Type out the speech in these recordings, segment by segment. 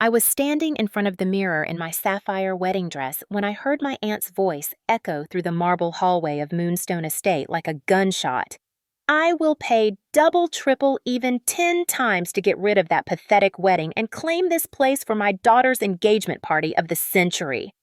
I was standing in front of the mirror in my sapphire wedding dress when I heard my aunt's voice echo through the marble hallway of Moonstone Estate like a gunshot. I will pay double, triple, even 10 times to get rid of that pathetic wedding and claim this place for my daughter's engagement party of the century.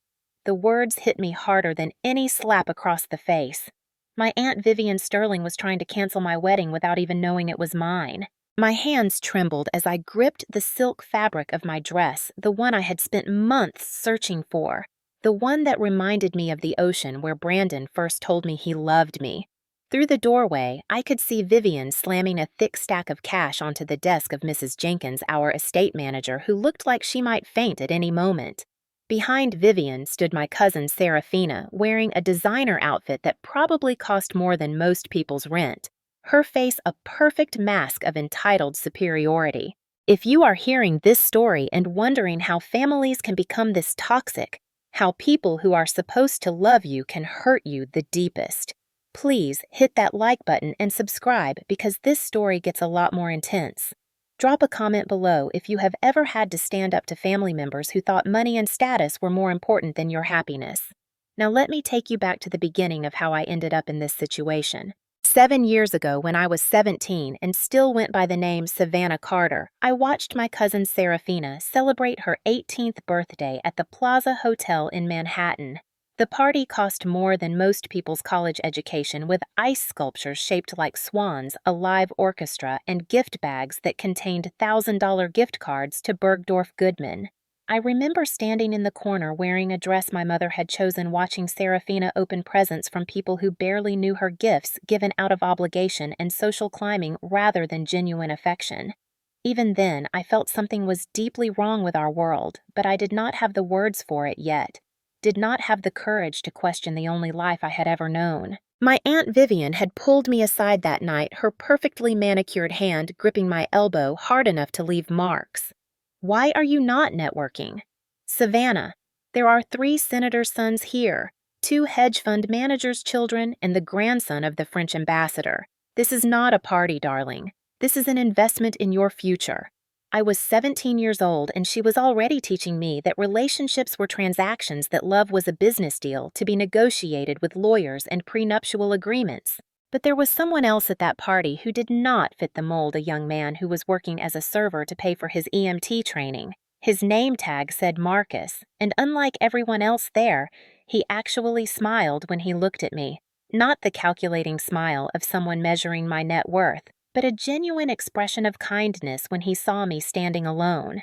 The words hit me harder than any slap across the face. My Aunt Vivian Sterling was trying to cancel my wedding without even knowing it was mine. My hands trembled as I gripped the silk fabric of my dress, the one I had spent months searching for, the one that reminded me of the ocean where Brandon first told me he loved me. Through the doorway, I could see Vivian slamming a thick stack of cash onto the desk of Mrs. Jenkins, our estate manager, who looked like she might faint at any moment. Behind Vivian stood my cousin Serafina, wearing a designer outfit that probably cost more than most people's rent, her face a perfect mask of entitled superiority. If you are hearing this story and wondering how families can become this toxic, how people who are supposed to love you can hurt you the deepest, please hit that like button and subscribe because this story gets a lot more intense. Drop a comment below if you have ever had to stand up to family members who thought money and status were more important than your happiness. Now let me take you back to the beginning of how I ended up in this situation. 7 years ago, when I was 17 and still went by the name Savannah Carter, I watched my cousin Serafina celebrate her 18th birthday at the Plaza Hotel in Manhattan. The party cost more than most people's college education, with ice sculptures shaped like swans, a live orchestra, and gift bags that contained $1,000 gift cards to Bergdorf Goodman. I remember standing in the corner wearing a dress my mother had chosen, watching Serafina open presents from people who barely knew her, gifts given out of obligation and social climbing rather than genuine affection. Even then, I felt something was deeply wrong with our world, but I did not have the words for it yet. Did not have the courage to question the only life I had ever known. My Aunt Vivian had pulled me aside that night, her perfectly manicured hand gripping my elbow hard enough to leave marks. Why are you not networking? Savannah, there are 3 senators' sons here, 2 hedge fund managers' children, and the grandson of the French ambassador. This is not a party, darling. This is an investment in your future. I was 17 years old, and she was already teaching me that relationships were transactions, that love was a business deal to be negotiated with lawyers and prenuptial agreements. But there was someone else at that party who did not fit the mold, a young man who was working as a server to pay for his EMT training. His name tag said Marcus, and unlike everyone else there, he actually smiled when he looked at me. Not the calculating smile of someone measuring my net worth, but a genuine expression of kindness when he saw me standing alone.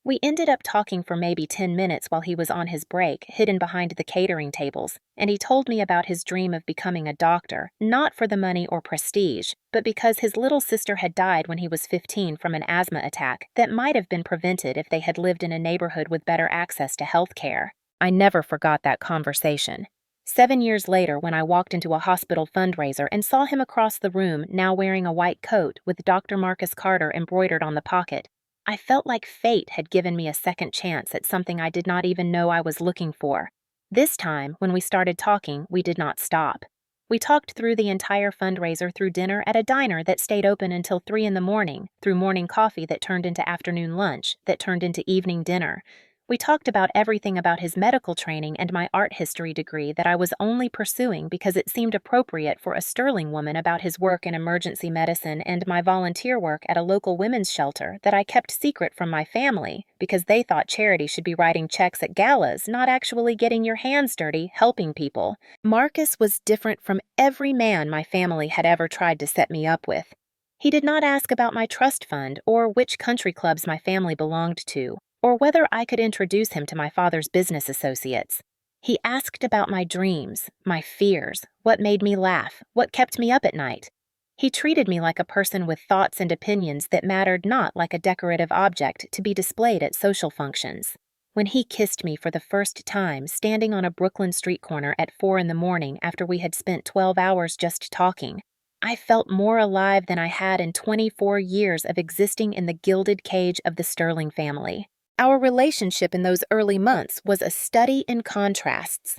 We ended up talking for maybe 10 minutes while he was on his break, hidden behind the catering tables, and he told me about his dream of becoming a doctor, not for the money or prestige, but because his little sister had died when he was 15 from an asthma attack that might have been prevented if they had lived in a neighborhood with better access to health care. I never forgot that conversation. 7 years later, when I walked into a hospital fundraiser and saw him across the room, now wearing a white coat with Dr. Marcus Carter embroidered on the pocket, I felt like fate had given me a second chance at something I did not even know I was looking for. This time, when we started talking, we did not stop. We talked through the entire fundraiser, through dinner at a diner that stayed open until 3 in the morning, through morning coffee that turned into afternoon lunch, that turned into evening dinner. We talked about everything, about his medical training and my art history degree that I was only pursuing because it seemed appropriate for a Sterling woman, about his work in emergency medicine and my volunteer work at a local women's shelter that I kept secret from my family because they thought charity should be writing checks at galas, not actually getting your hands dirty helping people. Marcus was different from every man my family had ever tried to set me up with. He did not ask about my trust fund or which country clubs my family belonged to, or whether I could introduce him to my father's business associates. He asked about my dreams, my fears, what made me laugh, what kept me up at night. He treated me like a person with thoughts and opinions that mattered, not like a decorative object to be displayed at social functions. When he kissed me for the first time, standing on a Brooklyn street corner at 4 in the morning after we had spent 12 hours just talking, I felt more alive than I had in 24 years of existing in the gilded cage of the Sterling family. Our relationship in those early months was a study in contrasts.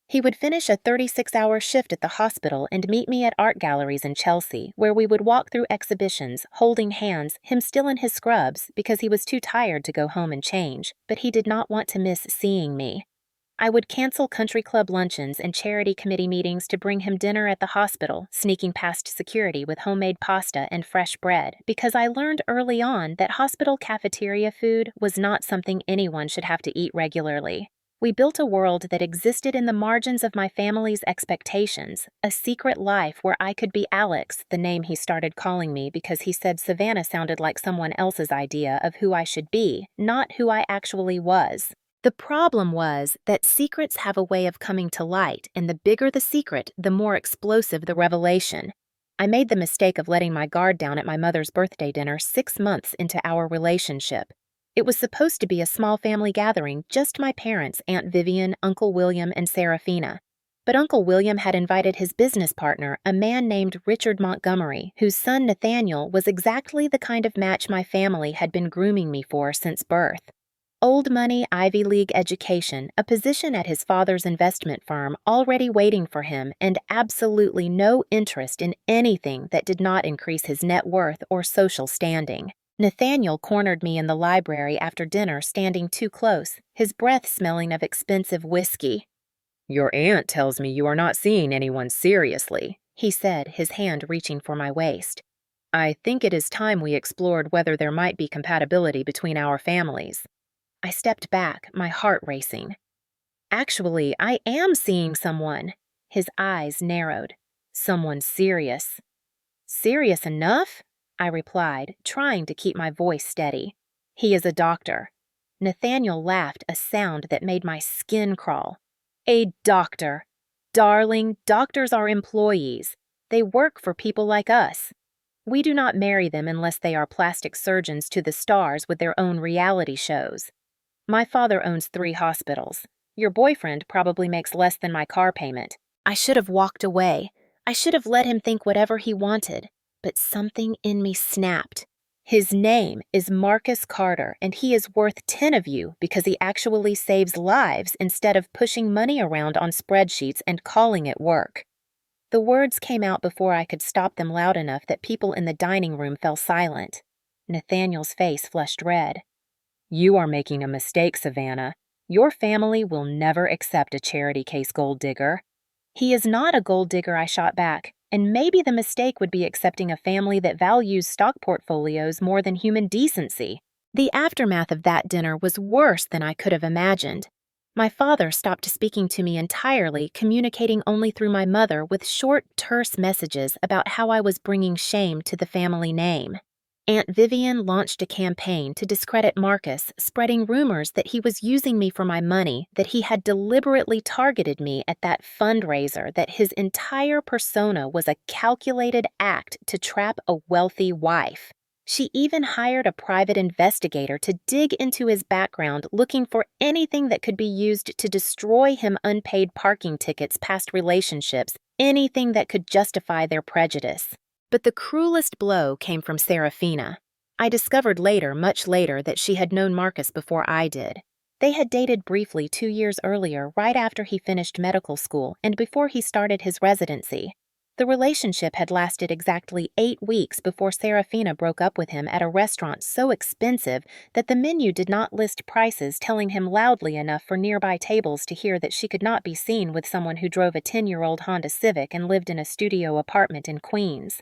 He would finish a 36-hour shift at the hospital and meet me at art galleries in Chelsea, where we would walk through exhibitions, holding hands, him still in his scrubs because he was too tired to go home and change, but he did not want to miss seeing me. I would cancel country club luncheons and charity committee meetings to bring him dinner at the hospital, sneaking past security with homemade pasta and fresh bread, because I learned early on that hospital cafeteria food was not something anyone should have to eat regularly. We built a world that existed in the margins of my family's expectations, a secret life where I could be Alex, the name he started calling me because he said Savannah sounded like someone else's idea of who I should be, not who I actually was. The problem was that secrets have a way of coming to light, and the bigger the secret, the more explosive the revelation. I made the mistake of letting my guard down at my mother's birthday dinner 6 months into our relationship. It was supposed to be a small family gathering, just my parents, Aunt Vivian, Uncle William, and Serafina. But Uncle William had invited his business partner, a man named Richard Montgomery, whose son Nathaniel was exactly the kind of match my family had been grooming me for since birth. Old money Ivy League education, a position at his father's investment firm already waiting for him, and absolutely no interest in anything that did not increase his net worth or social standing. Nathaniel cornered me in the library after dinner, standing too close, his breath smelling of expensive whiskey. "Your aunt tells me you are not seeing anyone seriously," he said, his hand reaching for my waist. "I think it is time we explored whether there might be compatibility between our families." I stepped back, my heart racing. "Actually, I am seeing someone." His eyes narrowed. "Someone serious." "Serious enough?" I replied, trying to keep my voice steady. "He is a doctor." Nathaniel laughed, a sound that made my skin crawl. "A doctor. Darling, doctors are employees. They work for people like us. We do not marry them unless they are plastic surgeons to the stars with their own reality shows. My father owns 3 hospitals. Your boyfriend probably makes less than my car payment." I should have walked away. I should have let him think whatever he wanted. But something in me snapped. "His name is Marcus Carter, and he is worth 10 of you because he actually saves lives instead of pushing money around on spreadsheets and calling it work." The words came out before I could stop them loud enough that people in the dining room fell silent. Nathaniel's face flushed red. "You are making a mistake, Savannah. Your family will never accept a charity case gold digger." "He is not a gold digger," I shot back, "and maybe the mistake would be accepting a family that values stock portfolios more than human decency." The aftermath of that dinner was worse than I could have imagined. My father stopped speaking to me entirely, communicating only through my mother with short, terse messages about how I was bringing shame to the family name. Aunt Vivian launched a campaign to discredit Marcus, spreading rumors that he was using me for my money, that he had deliberately targeted me at that fundraiser, that his entire persona was a calculated act to trap a wealthy wife. She even hired a private investigator to dig into his background, looking for anything that could be used to destroy him: unpaid parking tickets, past relationships, anything that could justify their prejudice. But the cruelest blow came from Serafina. I discovered later, much later, that she had known Marcus before I did. They had dated briefly 2 years earlier, right after he finished medical school and before he started his residency. The relationship had lasted exactly 8 weeks before Serafina broke up with him at a restaurant so expensive that the menu did not list prices, telling him loudly enough for nearby tables to hear that she could not be seen with someone who drove a 10-year-old Honda Civic and lived in a studio apartment in Queens.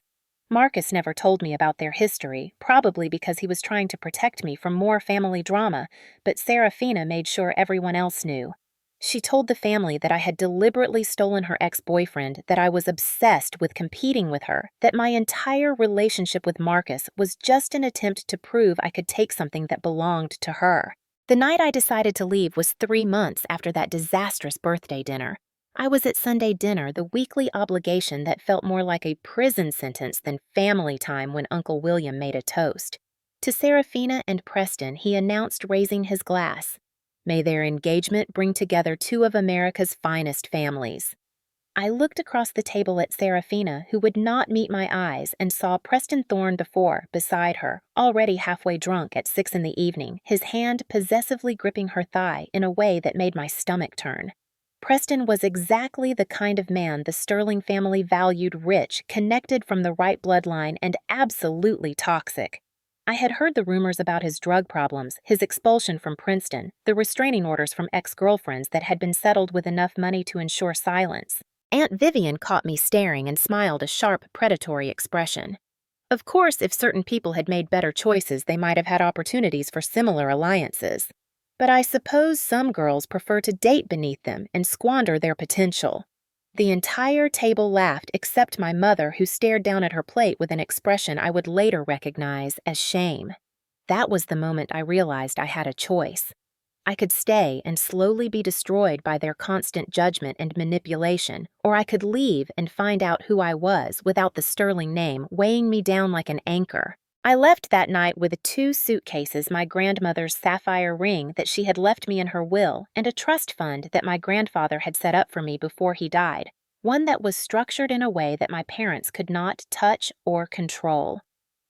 Marcus never told me about their history, probably because he was trying to protect me from more family drama, but Serafina made sure everyone else knew. She told the family that I had deliberately stolen her ex-boyfriend, that I was obsessed with competing with her, that my entire relationship with Marcus was just an attempt to prove I could take something that belonged to her. The night I decided to leave was 3 months after that disastrous birthday dinner. I was at Sunday dinner, the weekly obligation that felt more like a prison sentence than family time, when Uncle William made a toast. To Serafina and Preston, he announced, raising his glass, "May their engagement bring together 2 of America's finest families." I looked across the table at Serafina, who would not meet my eyes, and saw Preston Thorne before, beside her, already halfway drunk at 6 in the evening, his hand possessively gripping her thigh in a way that made my stomach turn. Preston was exactly the kind of man the Sterling family valued: rich, connected from the right bloodline, and absolutely toxic. I had heard the rumors about his drug problems, his expulsion from Princeton, the restraining orders from ex-girlfriends that had been settled with enough money to ensure silence. Aunt Vivian caught me staring and smiled a sharp, predatory expression. Of course, if certain people had made better choices, they might have had opportunities for similar alliances. But I suppose some girls prefer to date beneath them and squander their potential. The entire table laughed except my mother, who stared down at her plate with an expression I would later recognize as shame. That was the moment I realized I had a choice. I could stay and slowly be destroyed by their constant judgment and manipulation, or I could leave and find out who I was without the Sterling name weighing me down like an anchor. I left that night with 2 suitcases, my grandmother's sapphire ring that she had left me in her will, and a trust fund that my grandfather had set up for me before he died, one that was structured in a way that my parents could not touch or control.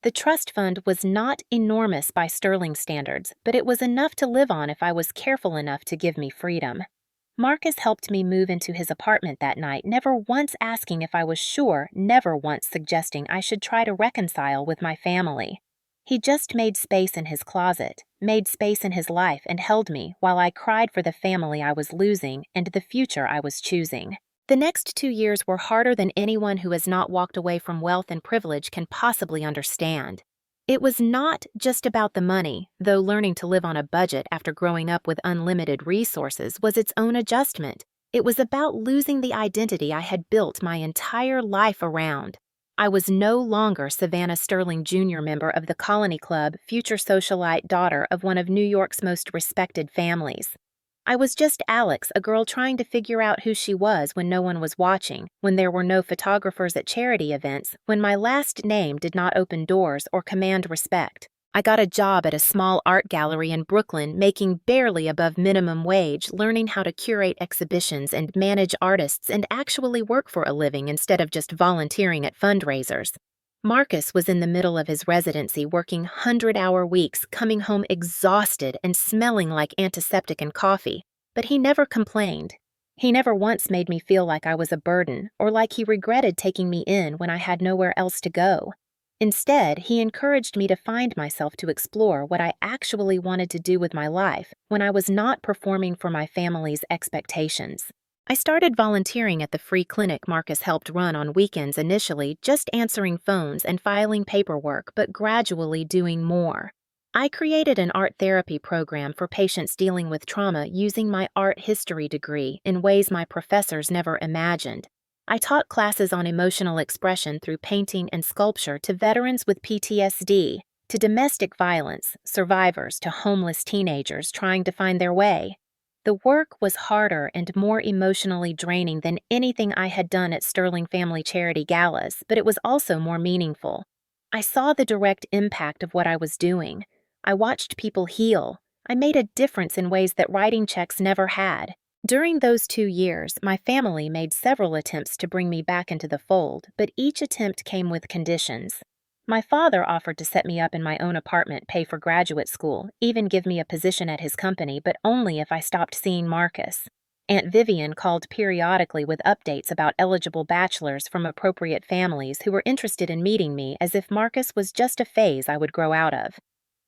The trust fund was not enormous by Sterling standards, but it was enough to live on if I was careful enough to give me freedom. Marcus helped me move into his apartment that night, never once asking if I was sure, never once suggesting I should try to reconcile with my family. He just made space in his closet, made space in his life, and held me while I cried for the family I was losing and the future I was choosing. The next 2 years were harder than anyone who has not walked away from wealth and privilege can possibly understand. It was not just about the money, though learning to live on a budget after growing up with unlimited resources was its own adjustment. It was about losing the identity I had built my entire life around. I was no longer Savannah Sterling Jr., member of the Colony Club, future socialite, daughter of one of New York's most respected families. I was just Alex, a girl trying to figure out who she was when no one was watching, when there were no photographers at charity events, when my last name did not open doors or command respect. I got a job at a small art gallery in Brooklyn, making barely above minimum wage, learning how to curate exhibitions and manage artists and actually work for a living instead of just volunteering at fundraisers. Marcus was in the middle of his residency, working 100-hour weeks, coming home exhausted and smelling like antiseptic and coffee, but he never complained. He never once made me feel like I was a burden or like he regretted taking me in when I had nowhere else to go. Instead, he encouraged me to find myself, to explore what I actually wanted to do with my life when I was not performing for my family's expectations. I started volunteering at the free clinic Marcus helped run on weekends initially, just answering phones and filing paperwork, but gradually doing more. I created an art therapy program for patients dealing with trauma using my art history degree in ways my professors never imagined. I taught classes on emotional expression through painting and sculpture to veterans with PTSD, to domestic violence survivors, to homeless teenagers trying to find their way. The work was harder and more emotionally draining than anything I had done at Sterling Family Charity Galas, but it was also more meaningful. I saw the direct impact of what I was doing. I watched people heal. I made a difference in ways that writing checks never had. During those 2 years, my family made several attempts to bring me back into the fold, but each attempt came with conditions. My father offered to set me up in my own apartment, pay for graduate school, even give me a position at his company, but only if I stopped seeing Marcus. Aunt Vivian called periodically with updates about eligible bachelors from appropriate families who were interested in meeting me, as if Marcus was just a phase I would grow out of.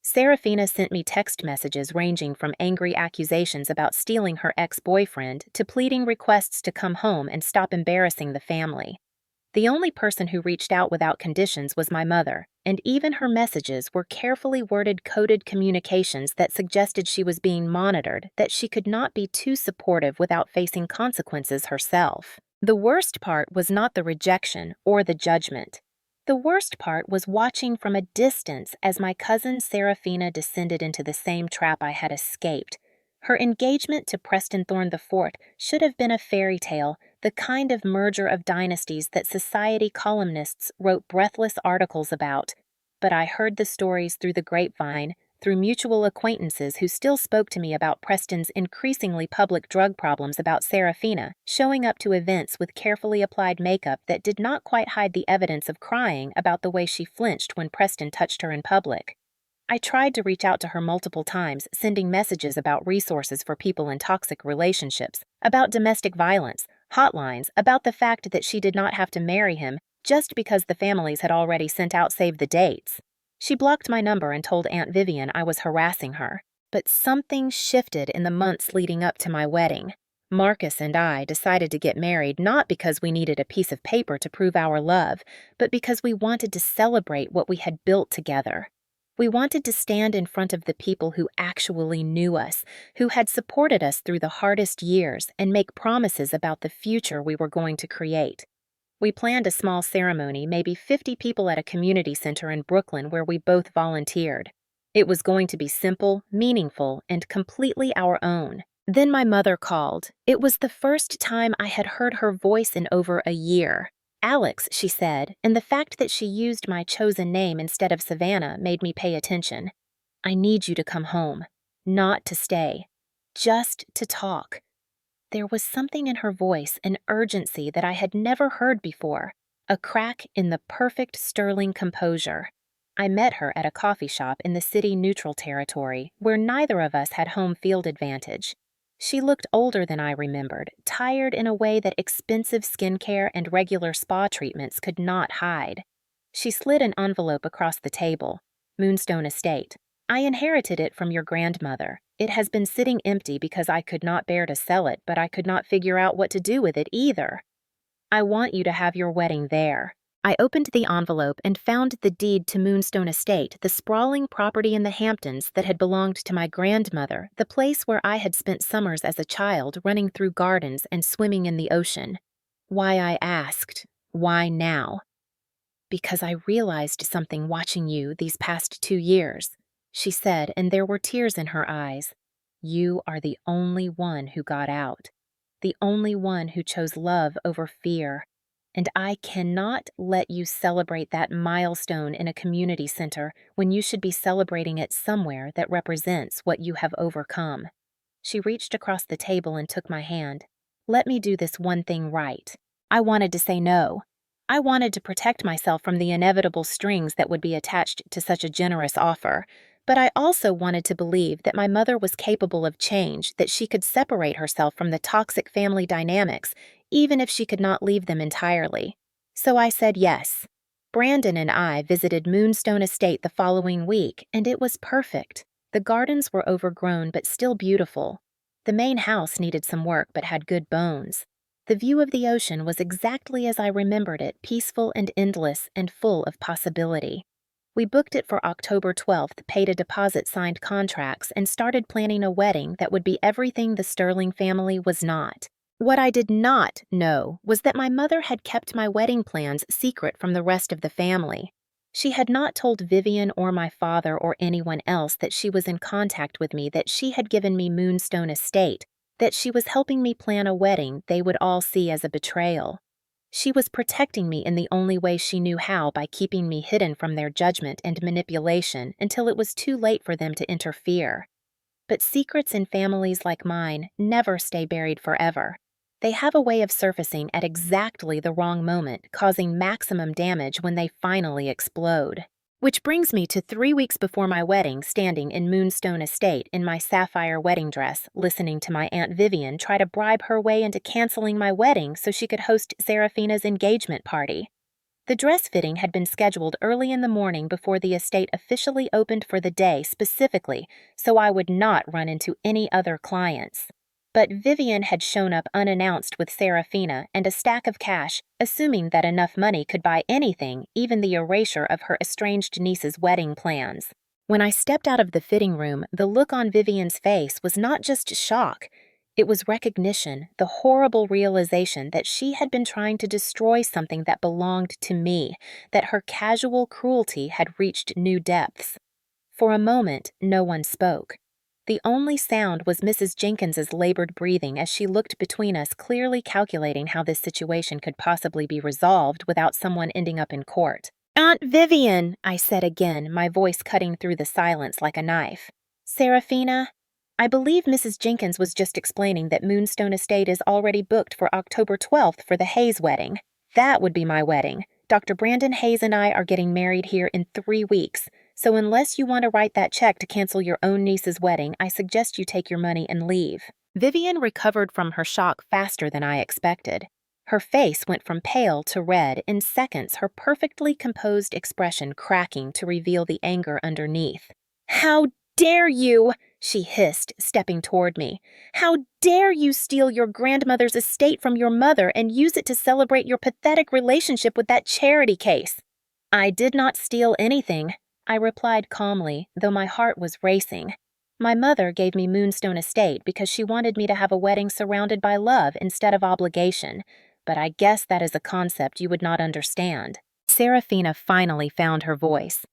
Serafina sent me text messages ranging from angry accusations about stealing her ex-boyfriend to pleading requests to come home and stop embarrassing the family. The only person who reached out without conditions was my mother, and even her messages were carefully worded, coded communications that suggested she was being monitored, that she could not be too supportive without facing consequences herself. The worst part was not the rejection or the judgment. The worst part was watching from a distance as my cousin Serafina descended into the same trap I had escaped. Her engagement to Preston Thorne IV should have been a fairy tale, the kind of merger of dynasties that society columnists wrote breathless articles about. But I heard the stories through the grapevine, through mutual acquaintances who still spoke to me about Preston's increasingly public drug problems, about Serafina showing up to events with carefully applied makeup that did not quite hide the evidence of crying about the way she flinched when Preston touched her in public. I tried to reach out to her multiple times, sending messages about resources for people in toxic relationships, about domestic violence, hotlines, about the fact that she did not have to marry him just because the families had already sent out save the dates. She blocked my number and told Aunt Vivian I was harassing her. But something shifted in the months leading up to my wedding. Marcus and I decided to get married not because we needed a piece of paper to prove our love, but because we wanted to celebrate what we had built together. We wanted to stand in front of the people who actually knew us, who had supported us through the hardest years, and make promises about the future we were going to create. We planned a small ceremony, maybe 50 people at a community center in Brooklyn where we both volunteered. It was going to be simple, meaningful, and completely our own. Then my mother called. It was the first time I had heard her voice in over a year. Alex, she said, and the fact that she used my chosen name instead of Savannah made me pay attention. I need you to come home. Not to stay. Just to talk. There was something in her voice, an urgency that I had never heard before, a crack in the perfect sterling composure. I met her at a coffee shop in the city neutral territory, where neither of us had home field advantage. She looked older than I remembered, tired in a way that expensive skincare and regular spa treatments could not hide. She slid an envelope across the table. Moonstone Estate. I inherited it from your grandmother. It has been sitting empty because I could not bear to sell it, but I could not figure out what to do with it either. I want you to have your wedding there. I opened the envelope and found the deed to Moonstone Estate, the sprawling property in the Hamptons that had belonged to my grandmother, the place where I had spent summers as a child running through gardens and swimming in the ocean. Why, I asked, why now? Because I realized something watching you these past 2 years, she said, and there were tears in her eyes. You are the only one who got out, the only one who chose love over fear. And I cannot let you celebrate that milestone in a community center when you should be celebrating it somewhere that represents what you have overcome. She reached across the table and took my hand. Let me do this one thing right. I wanted to say no. I wanted to protect myself from the inevitable strings that would be attached to such a generous offer. But I also wanted to believe that my mother was capable of change, that she could separate herself from the toxic family dynamics, even if she could not leave them entirely. So I said yes. Brandon and I visited Moonstone Estate the following week, and it was perfect. The gardens were overgrown but still beautiful. The main house needed some work but had good bones. The view of the ocean was exactly as I remembered it, peaceful and endless and full of possibility. We booked it for October 12th, paid a deposit, signed contracts, and started planning a wedding that would be everything the Sterling family was not. What I did not know was that my mother had kept my wedding plans secret from the rest of the family. She had not told Vivian or my father or anyone else that she was in contact with me, that she had given me Moonstone Estate, that she was helping me plan a wedding they would all see as a betrayal. She was protecting me in the only way she knew how, by keeping me hidden from their judgment and manipulation until it was too late for them to interfere. But secrets in families like mine never stay buried forever. They have a way of surfacing at exactly the wrong moment, causing maximum damage when they finally explode. Which brings me to 3 weeks before my wedding, standing in Moonstone Estate in my sapphire wedding dress, listening to my Aunt Vivian try to bribe her way into canceling my wedding so she could host Serafina's engagement party. The dress fitting had been scheduled early in the morning before the estate officially opened for the day specifically, so I would not run into any other clients. But Vivian had shown up unannounced with Serafina and a stack of cash, assuming that enough money could buy anything, even the erasure of her estranged niece's wedding plans. When I stepped out of the fitting room, the look on Vivian's face was not just shock. It was recognition, the horrible realization that she had been trying to destroy something that belonged to me, that her casual cruelty had reached new depths. For a moment, no one spoke. The only sound was Mrs. Jenkins's labored breathing as she looked between us, clearly calculating how this situation could possibly be resolved without someone ending up in court. "Aunt Vivian," I said again, my voice cutting through the silence like a knife. "Serafina, I believe Mrs. Jenkins was just explaining that Moonstone Estate is already booked for October 12th for the Hayes wedding. That would be my wedding. Dr. Brandon Hayes and I are getting married here in 3 weeks. So unless you want to write that check to cancel your own niece's wedding, I suggest you take your money and leave." Vivian recovered from her shock faster than I expected. Her face went from pale to red in seconds, her perfectly composed expression cracking to reveal the anger underneath. "How dare you!" she hissed, stepping toward me. "How dare you steal your grandmother's estate from your mother and use it to celebrate your pathetic relationship with that charity case?" "I did not steal anything," I replied calmly, though my heart was racing. "My mother gave me Moonstone Estate because she wanted me to have a wedding surrounded by love instead of obligation, but I guess that is a concept you would not understand." Serafina finally found her voice.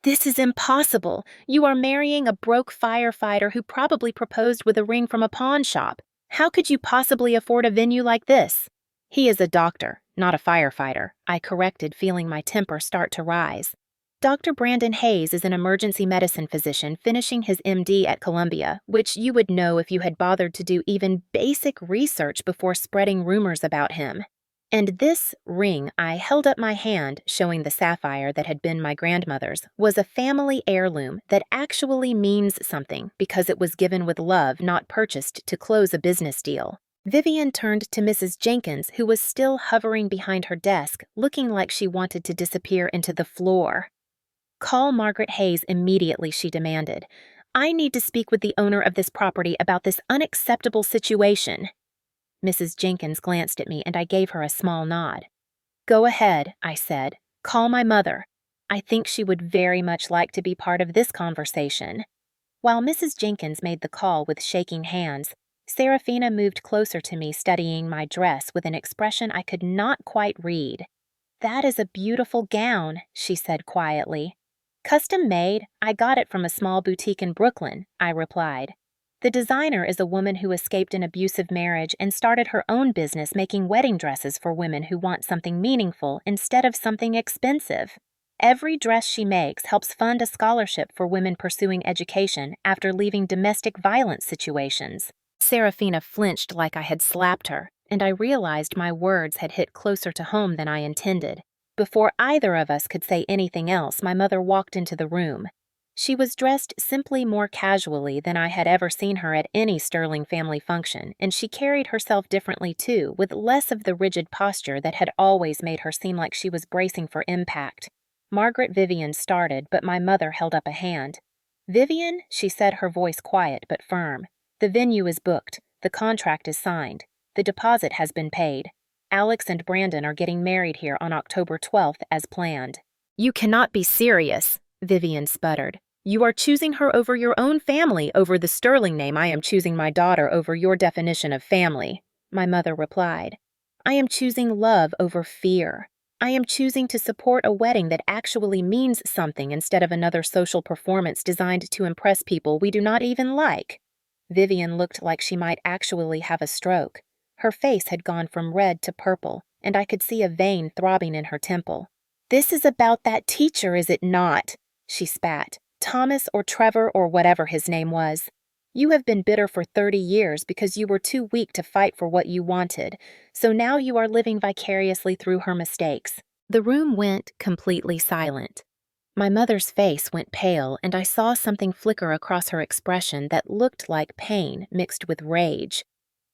"This is impossible. You are marrying a broke firefighter who probably proposed with a ring from a pawn shop. How could you possibly afford a venue like this?" "He is a doctor, not a firefighter," I corrected, feeling my temper start to rise. "Dr. Brandon Hayes is an emergency medicine physician finishing his MD at Columbia, which you would know if you had bothered to do even basic research before spreading rumors about him. And this ring," I held up my hand, showing the sapphire that had been my grandmother's, "was a family heirloom that actually means something because it was given with love, not purchased to close a business deal." Vivian turned to Mrs. Jenkins, who was still hovering behind her desk, looking like she wanted to disappear into the floor. "Call Margaret Hayes immediately," she demanded. "I need to speak with the owner of this property about this unacceptable situation." Mrs. Jenkins glanced at me and I gave her a small nod. "Go ahead," I said. "Call my mother. I think she would very much like to be part of this conversation." While Mrs. Jenkins made the call with shaking hands, Serafina moved closer to me, studying my dress with an expression I could not quite read. "That is a beautiful gown," she said quietly. "Custom made. I got it from a small boutique in Brooklyn," I replied. "The designer is a woman who escaped an abusive marriage and started her own business making wedding dresses for women who want something meaningful instead of something expensive. Every dress she makes helps fund a scholarship for women pursuing education after leaving domestic violence situations." Serafina flinched like I had slapped her, and I realized my words had hit closer to home than I intended. Before either of us could say anything else, my mother walked into the room. She was dressed simply more casually than I had ever seen her at any Sterling family function, and she carried herself differently too, with less of the rigid posture that had always made her seem like she was bracing for impact. Margaret Vivian started, but my mother held up a hand. "Vivian," she said, her voice quiet but firm, "the venue is booked. The contract is signed. The deposit has been paid. Alex and Brandon are getting married here on October 12th as planned." "You cannot be serious," Vivian sputtered. "You are choosing her over your own family over the Sterling name. I am choosing my daughter over your definition of family," my mother replied. "I am choosing love over fear. I am choosing to support a wedding that actually means something instead of another social performance designed to impress people we do not even like." Vivian looked like she might actually have a stroke. Her face had gone from red to purple, and I could see a vein throbbing in her temple. "This is about that teacher, is it not?" she spat. "Thomas or Trevor or whatever his name was. You have been bitter for 30 years because you were too weak to fight for what you wanted, so now you are living vicariously through her mistakes." The room went completely silent. My mother's face went pale, and I saw something flicker across her expression that looked like pain mixed with rage.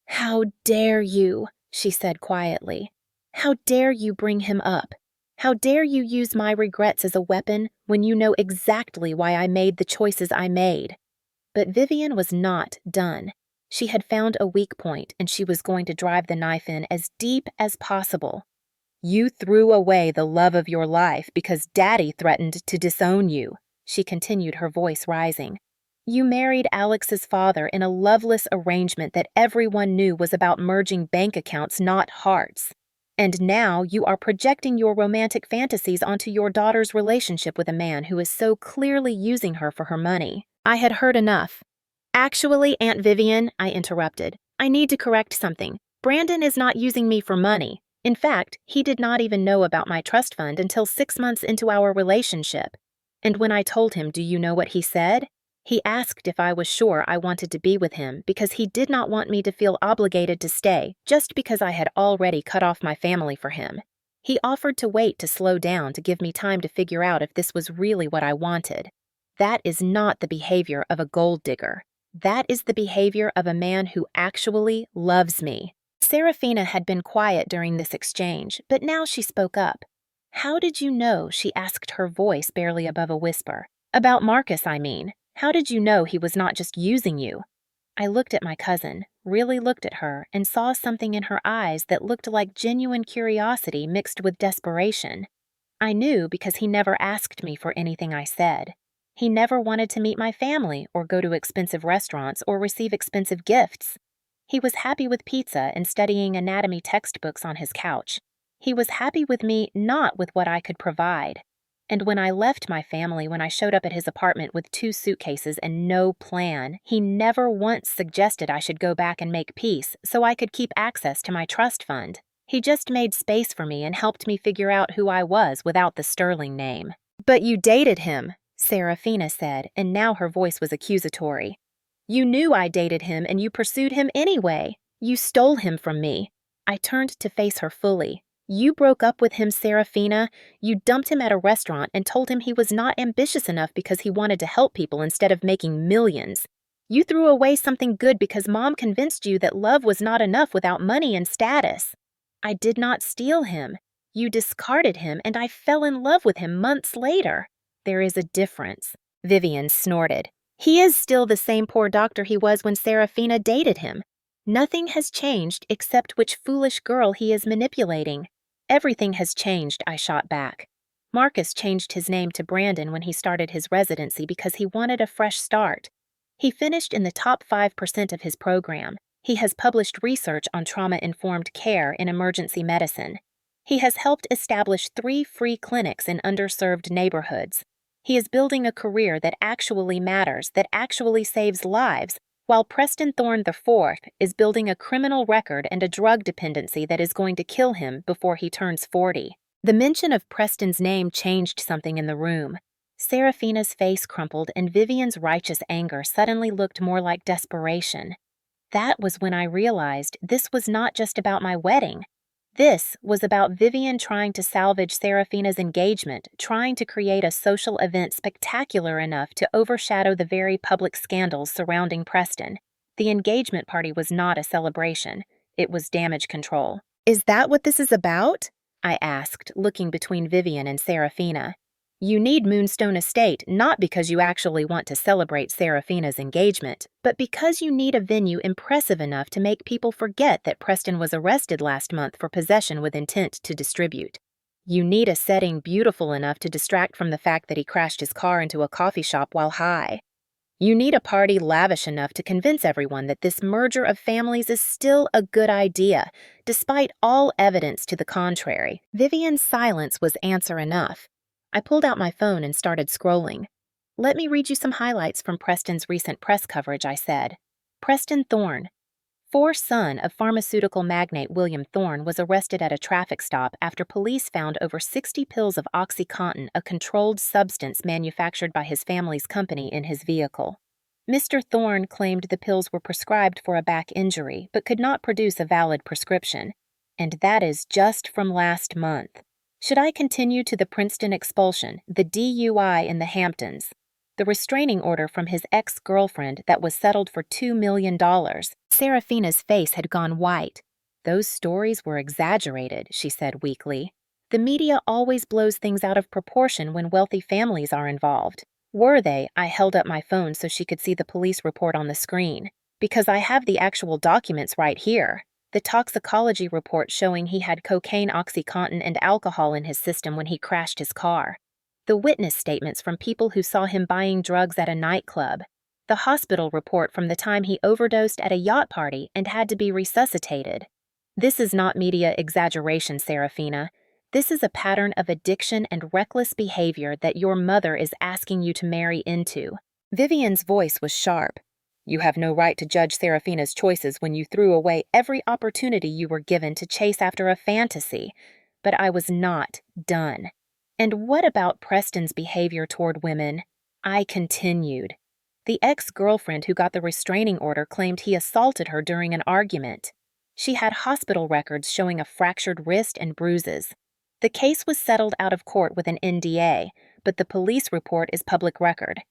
"How dare you?" she said quietly. "How dare you bring him up? How dare you use my regrets as a weapon when you know exactly why I made the choices I made?" But Vivian was not done. She had found a weak point, and she was going to drive the knife in as deep as possible. "You threw away the love of your life because Daddy threatened to disown you," she continued, her voice rising. "You married Alex's father in a loveless arrangement that everyone knew was about merging bank accounts, not hearts. And now you are projecting your romantic fantasies onto your daughter's relationship with a man who is so clearly using her for her money." I had heard enough. "Actually, Aunt Vivian," I interrupted, "I need to correct something. Brandon is not using me for money. In fact, he did not even know about my trust fund until 6 months into our relationship. And when I told him, do you know what he said? He asked if I was sure I wanted to be with him because he did not want me to feel obligated to stay just because I had already cut off my family for him. He offered to wait to slow down to give me time to figure out if this was really what I wanted. That is not the behavior of a gold digger. That is the behavior of a man who actually loves me. Serafina had been quiet during this exchange, but now she spoke up. How did you know? She asked, her voice barely above a whisper. About Marcus, I mean. How did you know he was not just using you? I looked at my cousin, really looked at her, and saw something in her eyes that looked like genuine curiosity mixed with desperation. I knew because he never asked me for anything I said. He never wanted to meet my family or go to expensive restaurants or receive expensive gifts. He was happy with pizza and studying anatomy textbooks on his couch. He was happy with me, not with what I could provide. And when I left my family, when I showed up at his apartment with 2 suitcases and no plan, he never once suggested I should go back and make peace so I could keep access to my trust fund. He just made space for me and helped me figure out who I was without the sterling name. But you dated him, Serafina said, and now her voice was accusatory. You knew I dated him and you pursued him anyway. You stole him from me. I turned to face her fully. You broke up with him, Serafina. You dumped him at a restaurant and told him he was not ambitious enough because he wanted to help people instead of making millions. You threw away something good because Mom convinced you that love was not enough without money and status. I did not steal him. You discarded him and I fell in love with him months later. There is a difference. Vivian snorted. He is still the same poor doctor he was when Serafina dated him. Nothing has changed except which foolish girl he is manipulating. Everything has changed, I shot back. Marcus changed his name to Brandon when he started his residency because he wanted a fresh start. He finished in the top 5% of his program. He has published research on trauma-informed care in emergency medicine. He has helped establish 3 free clinics in underserved neighborhoods. He is building a career that actually matters, that actually saves lives, while Preston Thorne IV is building a criminal record and a drug dependency that is going to kill him before he turns 40. The mention of Preston's name changed something in the room. Serafina's face crumpled and Vivian's righteous anger suddenly looked more like desperation. That was when I realized this was not just about my wedding. This was about Vivian trying to salvage Serafina's engagement, trying to create a social event spectacular enough to overshadow the very public scandals surrounding Preston. The engagement party was not a celebration. It was damage control. Is that what this is about? I asked, looking between Vivian and Serafina. You need Moonstone Estate not because you actually want to celebrate Serafina's engagement, but because you need a venue impressive enough to make people forget that Preston was arrested last month for possession with intent to distribute. You need a setting beautiful enough to distract from the fact that he crashed his car into a coffee shop while high. You need a party lavish enough to convince everyone that this merger of families is still a good idea, despite all evidence to the contrary. Vivian's silence was answer enough. I pulled out my phone and started scrolling. Let me read you some highlights from Preston's recent press coverage, I said. Preston Thorne. Son of pharmaceutical magnate William Thorne was arrested at a traffic stop after police found over 60 pills of OxyContin, a controlled substance manufactured by his family's company, in his vehicle. Mr. Thorne claimed the pills were prescribed for a back injury but could not produce a valid prescription. And that is just from last month. Should I continue to the Princeton expulsion, the DUI in the Hamptons, the restraining order from his ex-girlfriend that was settled for $2 million? Serafina's face had gone white. Those stories were exaggerated, she said weakly. The media always blows things out of proportion when wealthy families are involved. Were they? I held up my phone so she could see the police report on the screen. Because I have the actual documents right here. The toxicology report showing he had cocaine, OxyContin, and alcohol in his system when he crashed his car. The witness statements from people who saw him buying drugs at a nightclub. The hospital report from the time he overdosed at a yacht party and had to be resuscitated. This is not media exaggeration, Serafina. This is a pattern of addiction and reckless behavior that your mother is asking you to marry into. Vivian's voice was sharp. You have no right to judge Serafina's choices when you threw away every opportunity you were given to chase after a fantasy. But I was not done. And what about Preston's behavior toward women? I continued. The ex-girlfriend who got the restraining order claimed he assaulted her during an argument. She had hospital records showing a fractured wrist and bruises. The case was settled out of court with an NDA, but the police report is public record.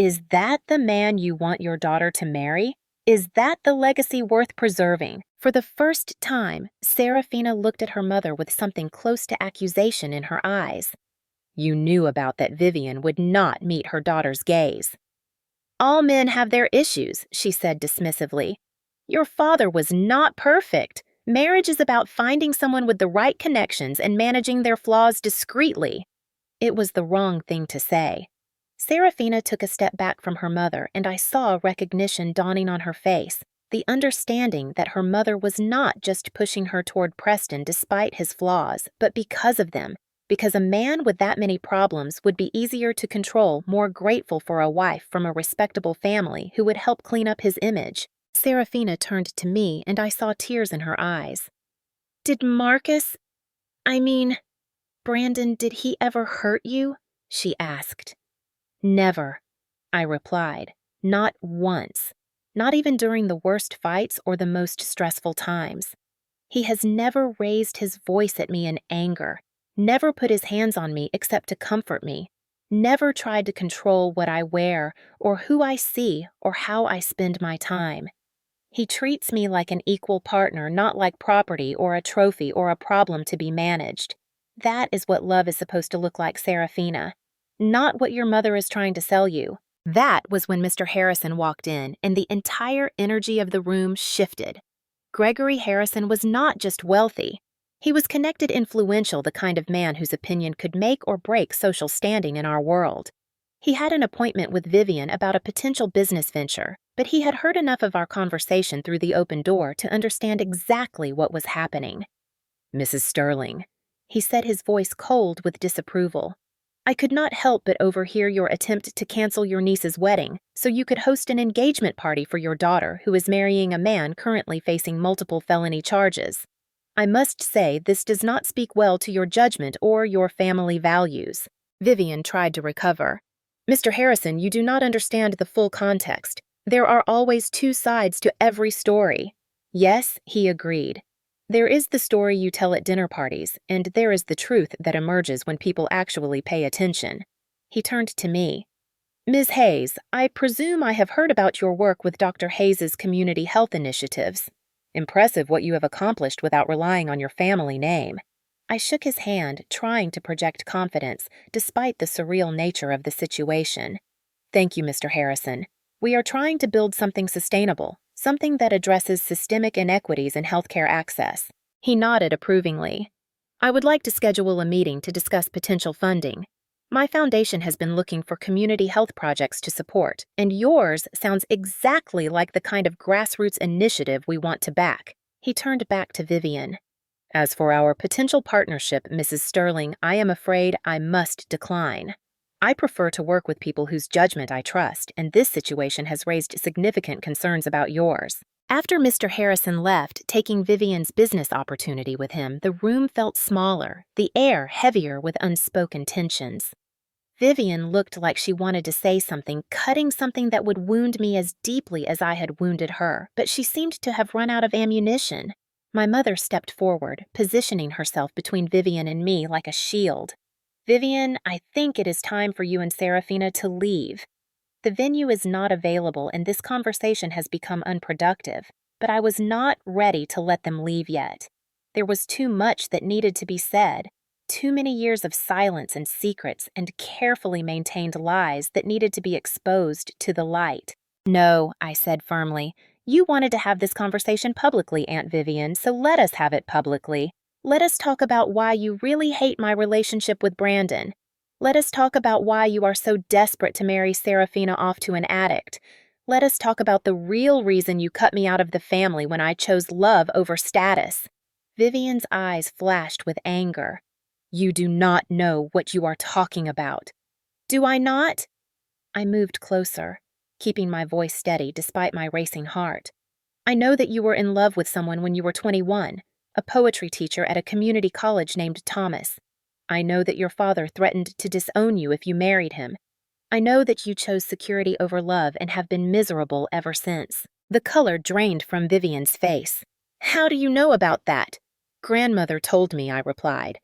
Is that the man you want your daughter to marry? Is that the legacy worth preserving? For the first time, Serafina looked at her mother with something close to accusation in her eyes. You knew about that Vivian would not meet her daughter's gaze. All men have their issues, she said dismissively. Your father was not perfect. Marriage is about finding someone with the right connections and managing their flaws discreetly. It was the wrong thing to say. Serafina took a step back from her mother, and I saw recognition dawning on her face, the understanding that her mother was not just pushing her toward Preston despite his flaws, but because of them, because a man with that many problems would be easier to control, more grateful for a wife from a respectable family who would help clean up his image. Serafina turned to me, and I saw tears in her eyes. Did Brandon, did he ever hurt you? She asked. Never, I replied. Not once. Not even during the worst fights or the most stressful times. He has never raised his voice at me in anger, never put his hands on me except to comfort me, never tried to control what I wear or who I see or how I spend my time. He treats me like an equal partner, not like property or a trophy or a problem to be managed. That is what love is supposed to look like, Serafina. Not what your mother is trying to sell you. That was when Mr. Harrison walked in, and the entire energy of the room shifted. Gregory Harrison was not just wealthy. He was connected, influential, the kind of man whose opinion could make or break social standing in our world. He had an appointment with Vivian about a potential business venture, but he had heard enough of our conversation through the open door to understand exactly what was happening. Mrs. Sterling, he said, his voice cold with disapproval. I could not help but overhear your attempt to cancel your niece's wedding so you could host an engagement party for your daughter who is marrying a man currently facing multiple felony charges. I must say this does not speak well to your judgment or your family values. Vivian tried to recover. Mr. Harrison, you do not understand the full context. There are always two sides to every story. Yes, he agreed. There is the story you tell at dinner parties, and there is the truth that emerges when people actually pay attention. He turned to me. Ms. Hayes, I presume I have heard about your work with Dr. Hayes's community health initiatives. Impressive what you have accomplished without relying on your family name. I shook his hand, trying to project confidence, despite the surreal nature of the situation. Thank you, Mr. Harrison. We are trying to build something sustainable, something that addresses systemic inequities in healthcare access. He nodded approvingly. I would like to schedule a meeting to discuss potential funding. My foundation has been looking for community health projects to support, and yours sounds exactly like the kind of grassroots initiative we want to back. He turned back to Vivian. As for our potential partnership, Mrs. Sterling, I am afraid I must decline. I prefer to work with people whose judgment I trust, and this situation has raised significant concerns about yours. After Mr. Harrison left, taking Vivian's business opportunity with him, the room felt smaller, the air heavier with unspoken tensions. Vivian looked like she wanted to say something, cutting something that would wound me as deeply as I had wounded her, but she seemed to have run out of ammunition. My mother stepped forward, positioning herself between Vivian and me like a shield. Vivian, I think it is time for you and Serafina to leave. The venue is not available and this conversation has become unproductive, but I was not ready to let them leave yet. There was too much that needed to be said, too many years of silence and secrets and carefully maintained lies that needed to be exposed to the light. No, I said firmly. You wanted to have this conversation publicly, Aunt Vivian, so let us have it publicly. Let us talk about why you really hate my relationship with Brandon. Let us talk about why you are so desperate to marry Serafina off to an addict. Let us talk about the real reason you cut me out of the family when I chose love over status. Vivian's eyes flashed with anger. You do not know what you are talking about. Do I not? I moved closer, keeping my voice steady despite my racing heart. I know that you were in love with someone when you were 21. A poetry teacher at a community college named Thomas. I know that your father threatened to disown you if you married him. I know that you chose security over love and have been miserable ever since. The color drained from Vivian's face. How do you know about that? Grandmother told me, I replied.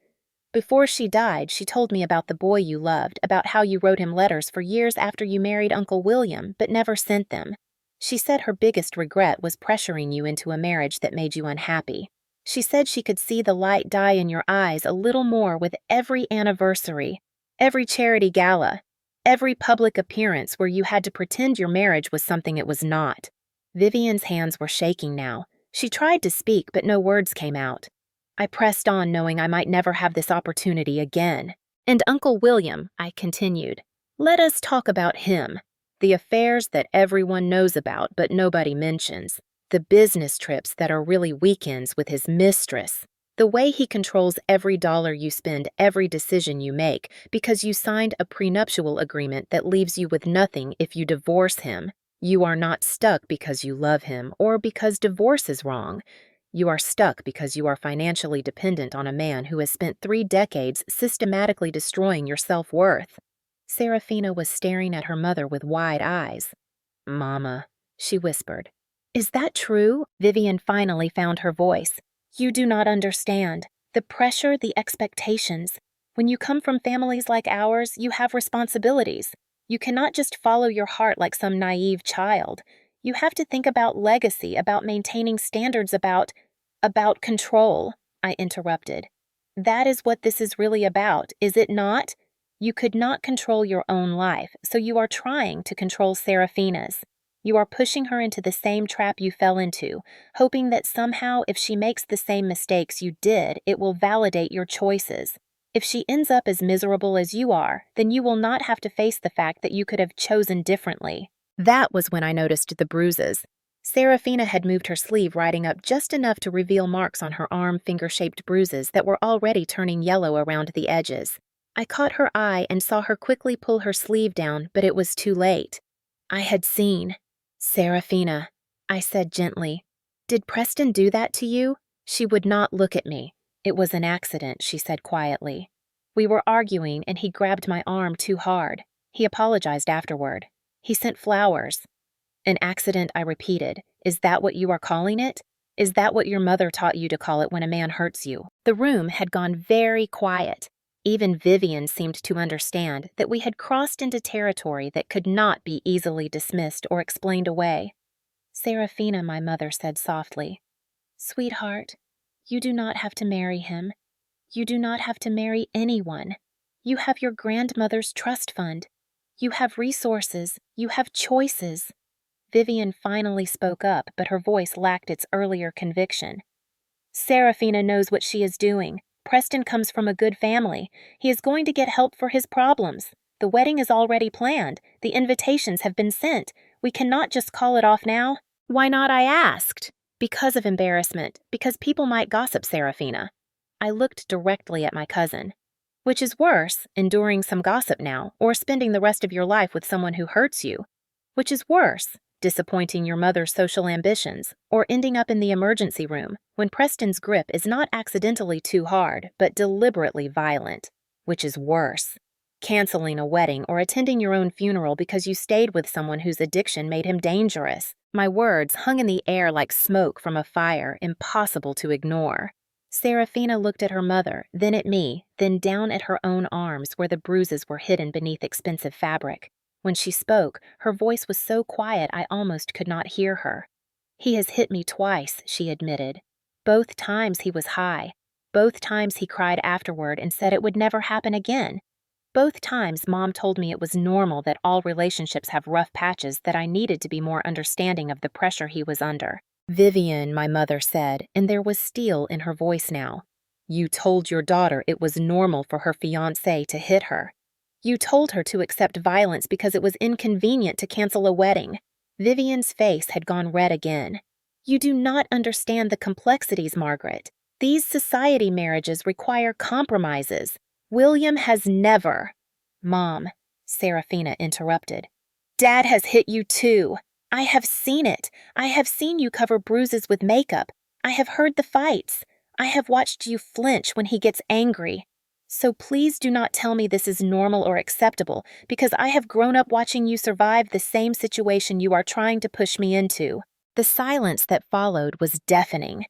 Before she died, she told me about the boy you loved, about how you wrote him letters for years after you married Uncle William, but never sent them. She said her biggest regret was pressuring you into a marriage that made you unhappy. She said she could see the light die in your eyes a little more with every anniversary, every charity gala, every public appearance where you had to pretend your marriage was something it was not. Vivian's hands were shaking now. She tried to speak, but no words came out. I pressed on, knowing I might never have this opportunity again. And Uncle William, I continued, let us talk about him. The affairs that everyone knows about but nobody mentions. The business trips that are really weekends with his mistress. The way he controls every dollar you spend, every decision you make, because you signed a prenuptial agreement that leaves you with nothing if you divorce him. You are not stuck because you love him or because divorce is wrong. You are stuck because you are financially dependent on a man who has spent 3 decades systematically destroying your self-worth. Serafina was staring at her mother with wide eyes. Mama, she whispered. Is that true? Vivian finally found her voice. You do not understand. The pressure, the expectations. When you come from families like ours, you have responsibilities. You cannot just follow your heart like some naive child. You have to think about legacy, about maintaining standards, about control, I interrupted. That is what this is really about, is it not? You could not control your own life, so you are trying to control Serafina's. You are pushing her into the same trap you fell into, hoping that somehow if she makes the same mistakes you did, it will validate your choices. If she ends up as miserable as you are, then you will not have to face the fact that you could have chosen differently. That was when I noticed the bruises. Serafina had moved her sleeve riding up just enough to reveal marks on her arm, finger-shaped bruises that were already turning yellow around the edges. I caught her eye and saw her quickly pull her sleeve down, but it was too late. I had seen. Serafina, I said gently. Did Preston do that to you? She would not look at me. It was an accident, she said quietly. We were arguing and he grabbed my arm too hard. He apologized afterward. He sent flowers. An accident, I repeated. Is that what you are calling it? Is that what your mother taught you to call it when a man hurts you? The room had gone very quiet. Even Vivian seemed to understand that we had crossed into territory that could not be easily dismissed or explained away. Serafina, my mother said softly, Sweetheart, you do not have to marry him. You do not have to marry anyone. You have your grandmother's trust fund. You have resources. You have choices. Vivian finally spoke up, but her voice lacked its earlier conviction. Serafina knows what she is doing. Preston comes from a good family. He is going to get help for his problems. The wedding is already planned. The invitations have been sent. We cannot just call it off now. Why not, I asked. Because of embarrassment. Because people might gossip, Serafina. I looked directly at my cousin. Which is worse, enduring some gossip now, or spending the rest of your life with someone who hurts you? Which is worse, disappointing your mother's social ambitions, or ending up in the emergency room when Preston's grip is not accidentally too hard, but deliberately violent? Which is worse, canceling a wedding or attending your own funeral because you stayed with someone whose addiction made him dangerous? My words hung in the air like smoke from a fire, impossible to ignore. Serafina looked at her mother, then at me, then down at her own arms where the bruises were hidden beneath expensive fabric. When she spoke, her voice was so quiet I almost could not hear her. He has hit me twice, she admitted. Both times he was high. Both times he cried afterward and said it would never happen again. Both times Mom told me it was normal that all relationships have rough patches, that I needed to be more understanding of the pressure he was under. Vivian, my mother said, and there was steel in her voice now. You told your daughter it was normal for her fiancé to hit her. You told her to accept violence because it was inconvenient to cancel a wedding. Vivian's face had gone red again. You do not understand the complexities, Margaret. These society marriages require compromises. William has never. Mom, Serafina interrupted. Dad has hit you too. I have seen it. I have seen you cover bruises with makeup. I have heard the fights. I have watched you flinch when he gets angry. So please do not tell me this is normal or acceptable, because I have grown up watching you survive the same situation you are trying to push me into. The silence that followed was deafening.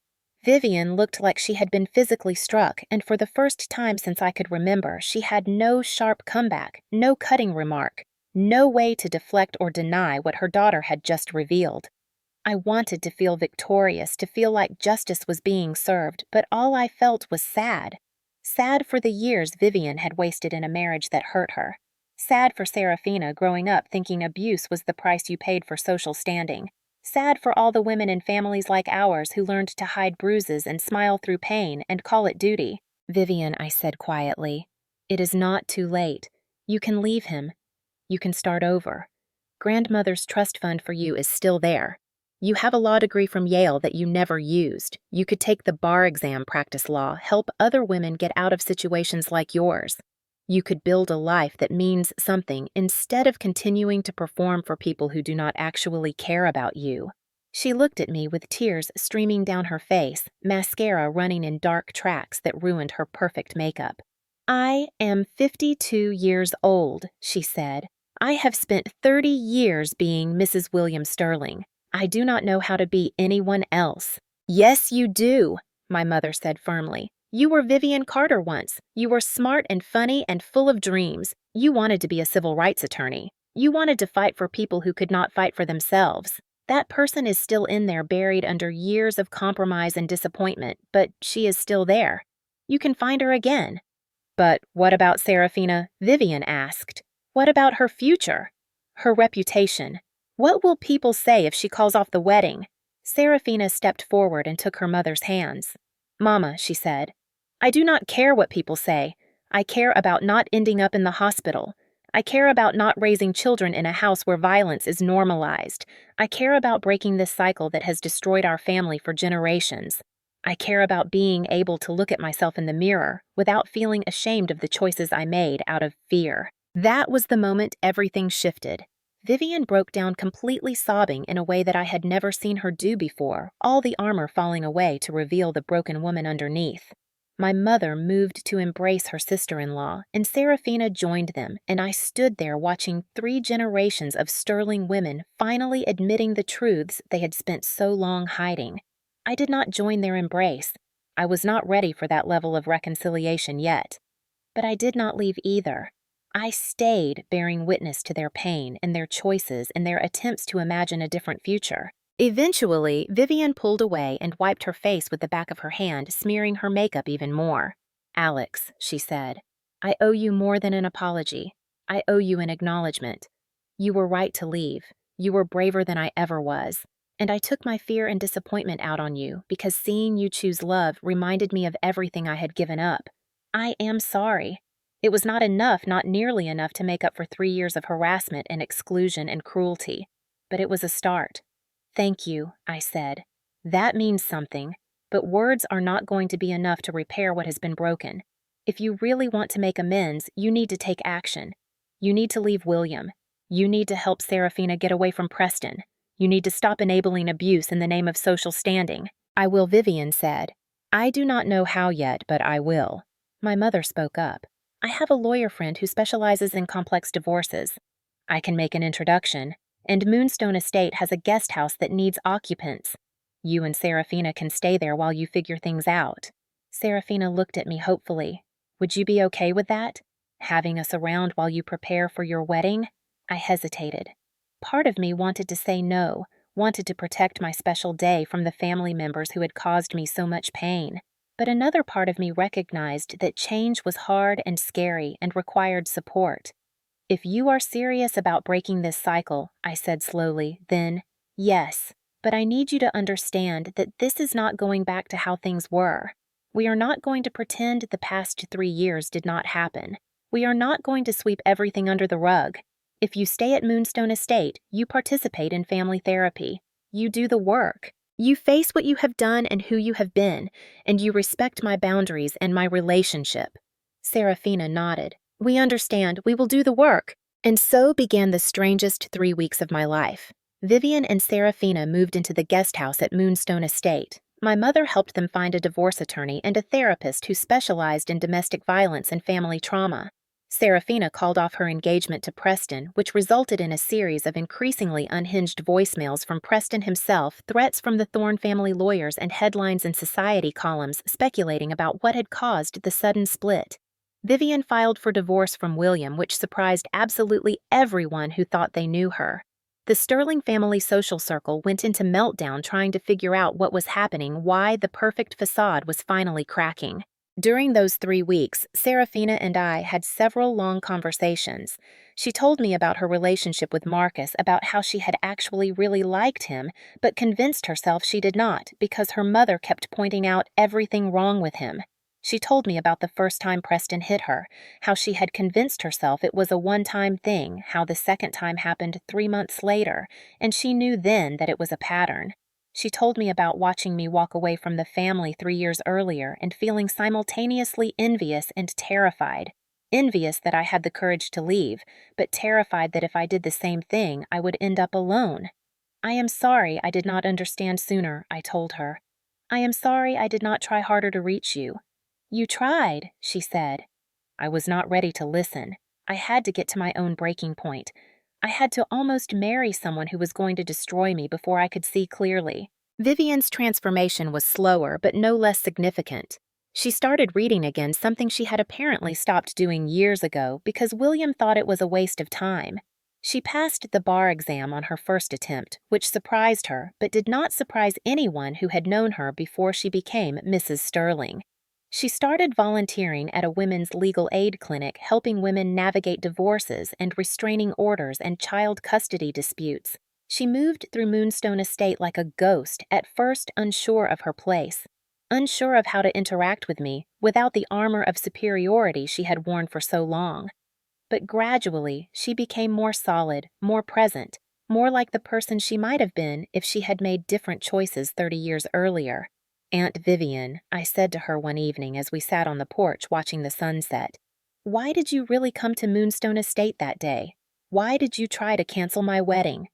Vivian looked like she had been physically struck, and for the first time since I could remember, she had no sharp comeback, no cutting remark, no way to deflect or deny what her daughter had just revealed. I wanted to feel victorious, to feel like justice was being served, but all I felt was sad. Sad for the years Vivian had wasted in a marriage that hurt her. Sad for Serafina growing up thinking abuse was the price you paid for social standing. Sad for all the women in families like ours who learned to hide bruises and smile through pain and call it duty. Vivian, I said quietly, it is not too late. You can leave him. You can start over. Grandmother's trust fund for you is still there. You have a law degree from Yale that you never used. You could take the bar exam, practice law, help other women get out of situations like yours. You could build a life that means something instead of continuing to perform for people who do not actually care about you. She looked at me with tears streaming down her face, mascara running in dark tracks that ruined her perfect makeup. I am 52 years old, she said. I have spent 30 years being Mrs. William Sterling. I do not know how to be anyone else. Yes, you do, my mother said firmly. You were Vivian Carter once. You were smart and funny and full of dreams. You wanted to be a civil rights attorney. You wanted to fight for people who could not fight for themselves. That person is still in there buried under years of compromise and disappointment, but she is still there. You can find her again. But what about Serafina? Vivian asked. What about her future? Her reputation? What will people say if she calls off the wedding? Serafina stepped forward and took her mother's hands. Mama, she said, I do not care what people say. I care about not ending up in the hospital. I care about not raising children in a house where violence is normalized. I care about breaking this cycle that has destroyed our family for generations. I care about being able to look at myself in the mirror without feeling ashamed of the choices I made out of fear. That was the moment everything shifted. Vivian broke down completely sobbing in a way that I had never seen her do before, all the armor falling away to reveal the broken woman underneath. My mother moved to embrace her sister-in-law, and Serafina joined them, and I stood there watching 3 generations of Sterling women finally admitting the truths they had spent so long hiding. I did not join their embrace. I was not ready for that level of reconciliation yet. But I did not leave either. I stayed bearing witness to their pain and their choices and their attempts to imagine a different future. Eventually, Vivian pulled away and wiped her face with the back of her hand, smearing her makeup even more. Alex, she said, I owe you more than an apology. I owe you an acknowledgement. You were right to leave. You were braver than I ever was. And I took my fear and disappointment out on you because seeing you choose love reminded me of everything I had given up. I am sorry. It was not enough, not nearly enough to make up for 3 years of harassment and exclusion and cruelty. But it was a start. Thank you, I said. That means something, but words are not going to be enough to repair what has been broken. If you really want to make amends, you need to take action. You need to leave William. You need to help Serafina get away from Preston. You need to stop enabling abuse in the name of social standing. I will, Vivian said. I do not know how yet, but I will. My mother spoke up. I have a lawyer friend who specializes in complex divorces. I can make an introduction, and Moonstone Estate has a guest house that needs occupants. You and Serafina can stay there while you figure things out. Serafina looked at me hopefully. Would you be okay with that? Having us around while you prepare for your wedding? I hesitated. Part of me wanted to say no, wanted to protect my special day from the family members who had caused me so much pain. But another part of me recognized that change was hard and scary and required support. If you are serious about breaking this cycle, I said slowly, then yes, but I need you to understand that this is not going back to how things were. We are not going to pretend the past 3 years did not happen. We are not going to sweep everything under the rug. If you stay at Moonstone Estate, you participate in family therapy. You do the work. You face what you have done and who you have been, and you respect my boundaries and my relationship. Serafina nodded. We understand. We will do the work. And so began the strangest 3 weeks of my life. Vivian and Serafina moved into the guest house at Moonstone Estate. My mother helped them find a divorce attorney and a therapist who specialized in domestic violence and family trauma. Serafina called off her engagement to Preston, which resulted in a series of increasingly unhinged voicemails from Preston himself, threats from the Thorne family lawyers, and headlines in society columns speculating about what had caused the sudden split. Vivian filed for divorce from William, which surprised absolutely everyone who thought they knew her. The Sterling family social circle went into meltdown trying to figure out what was happening, why the perfect facade was finally cracking. During those 3 weeks, Serafina and I had several long conversations. She told me about her relationship with Marcus, about how she had actually really liked him, but convinced herself she did not because her mother kept pointing out everything wrong with him. She told me about the first time Preston hit her, how she had convinced herself it was a one-time thing, how the second time happened 3 months later, and she knew then that it was a pattern. She told me about watching me walk away from the family 3 years earlier and feeling simultaneously envious and terrified. Envious that I had the courage to leave, but terrified that if I did the same thing, I would end up alone. "I am sorry I did not understand sooner," I told her. "I am sorry I did not try harder to reach you." "You tried," she said. I was not ready to listen. I had to get to my own breaking point. I had to almost marry someone who was going to destroy me before I could see clearly. Vivian's transformation was slower but no less significant. She started reading again, something she had apparently stopped doing years ago because William thought it was a waste of time. She passed the bar exam on her first attempt, which surprised her but did not surprise anyone who had known her before she became Mrs. Sterling. She started volunteering at a women's legal aid clinic, helping women navigate divorces and restraining orders and child custody disputes. She moved through Moonstone Estate like a ghost, at first unsure of her place, unsure of how to interact with me without the armor of superiority she had worn for so long. But gradually, she became more solid, more present, more like the person she might have been if she had made different choices 30 years earlier. "Aunt Vivian," I said to her one evening as we sat on the porch watching the sunset, "why did you really come to Moonstone Estate that day? Why did you try to cancel my wedding?"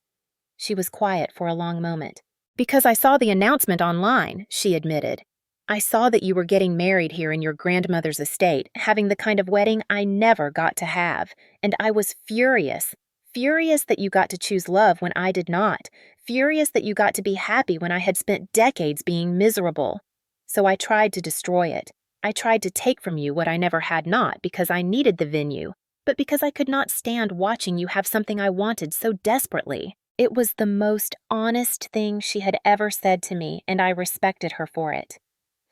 She was quiet for a long moment. "Because I saw the announcement online," she admitted. "I saw that you were getting married here in your grandmother's estate, having the kind of wedding I never got to have, and I was furious. Furious that you got to choose love when I did not. Furious that you got to be happy when I had spent decades being miserable. So I tried to destroy it. I tried to take from you what I never had, not because I needed the venue, but because I could not stand watching you have something I wanted so desperately." It was the most honest thing she had ever said to me, and I respected her for it.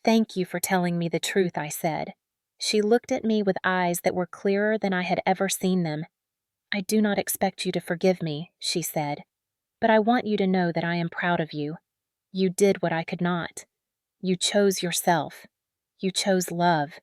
"Thank you for telling me the truth," I said. She looked at me with eyes that were clearer than I had ever seen them. "I do not expect you to forgive me," she said, "but I want you to know that I am proud of you. You did what I could not. You chose yourself. You chose love.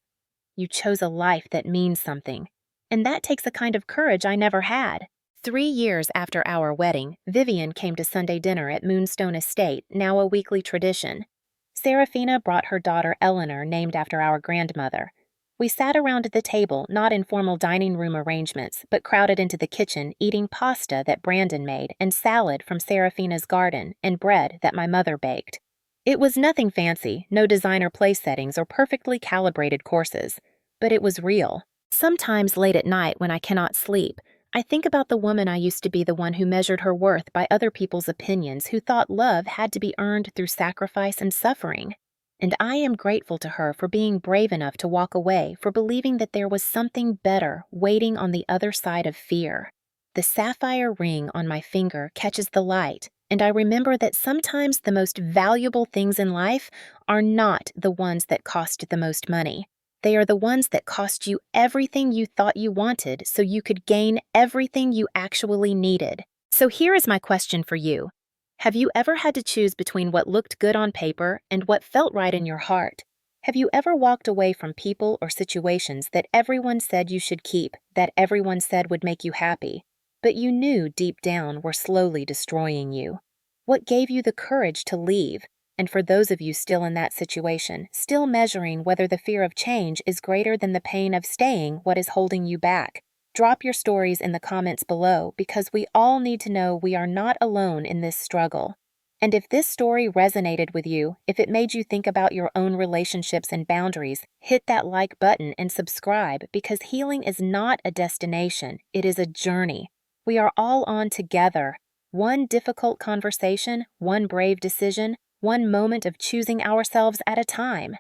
You chose a life that means something. And that takes a kind of courage I never had." 3 years after our wedding, Vivian came to Sunday dinner at Moonstone Estate, now a weekly tradition. Serafina brought her daughter Eleanor, named after our grandmother. We sat around the table, not in formal dining room arrangements, but crowded into the kitchen, eating pasta that Brandon made, and salad from Serafina's garden, and bread that my mother baked. It was nothing fancy, no designer place settings or perfectly calibrated courses, but it was real. Sometimes late at night when I cannot sleep, I think about the woman I used to be, the one who measured her worth by other people's opinions, who thought love had to be earned through sacrifice and suffering. And I am grateful to her for being brave enough to walk away, for believing that there was something better waiting on the other side of fear. The sapphire ring on my finger catches the light, and I remember that sometimes the most valuable things in life are not the ones that cost the most money. They are the ones that cost you everything you thought you wanted so you could gain everything you actually needed. So here is my question for you. Have you ever had to choose between what looked good on paper and what felt right in your heart? Have you ever walked away from people or situations that everyone said you should keep, that everyone said would make you happy, but you knew deep down were slowly destroying you? What gave you the courage to leave? And for those of you still in that situation, still measuring whether the fear of change is greater than the pain of staying what is holding you back, drop your stories in the comments below because we all need to know we are not alone in this struggle. And if this story resonated with you, if it made you think about your own relationships and boundaries, hit that like button and subscribe because healing is not a destination, it is a journey. We are all on together. One difficult conversation, one brave decision, one moment of choosing ourselves at a time.